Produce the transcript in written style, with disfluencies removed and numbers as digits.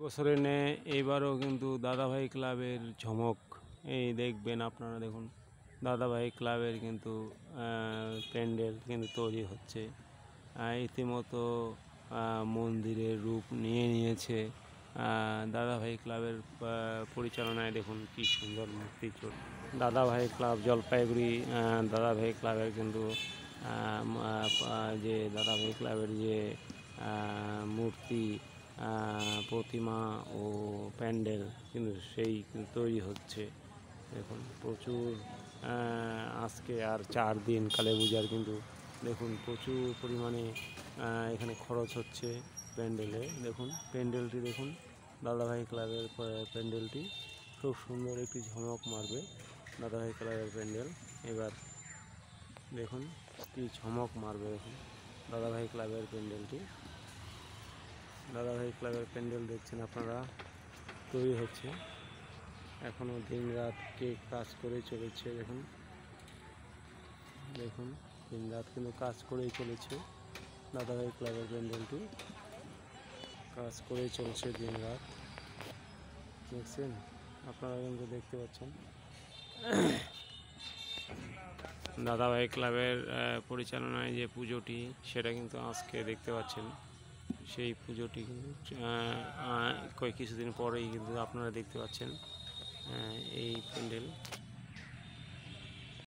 বছরে নেয় এইবারও কিন্তু দাদাভাই ক্লাবের ঝমক এই দেখবেন আপনারা। দেখুন দাদাভাই ক্লাবের কিন্তু প্যান্ডেল কিন্তু তৈরি হচ্ছে। ইতিমতো মন্দিরের রূপ নিয়েছে দাদাভাই ক্লাবের পরিচালনায়। দেখুন কি সুন্দর মূর্তি দাদাভাই ক্লাব জলপাইগুড়ি দাদাভাই ক্লাবের কিন্তু যে দাদাভাই ক্লাবের যে মূর্তি প্রতিমা ও প্যান্ডেল কিন্তু সেই তৈরি হচ্ছে। দেখুন প্রচুর আজকে আর 4 দিন কালী পূজার কিন্তু দেখুন প্রচুর পরিমাণে এখানে খরচ হচ্ছে প্যান্ডেলে। দেখুন প্যান্ডেলটি দেখুন, দাদাভাই ক্লাবের প্যান্ডেলটি খুব সুন্দর একটি ঝলক মারবে দাদাভাই ক্লাবের প্যান্ডেল। এবার দেখুন কি ঝমক মারবে। দেখুন দাদাভাই ক্লাবের প্যান্ডেলটি, দাদাভাই ক্লাবের প্যান্ডেল দেখছেন আপনারা তৈরি হচ্ছে। এখনও দিন রাত কে কাজ করে চলেছে। দেখুন দেখুন দিন রাত কিন্তু কাজ করেই চলেছে দাদাভাই ক্লাবের প্যান্ডেলটি, কাজ করেই চলছে দিন রাত। দেখছেন আপনারা কিন্তু দেখতে পাচ্ছেন দাদাভাই ক্লাবের পরিচালনায় যে পুজোটি সেটা কিন্তু আজকে দেখতে পাচ্ছেন। সেই পুজোটি কিন্তু কিছুদিন পরেই কিন্তু আপনারা দেখতে পাচ্ছেন এই প্যান্ডেল।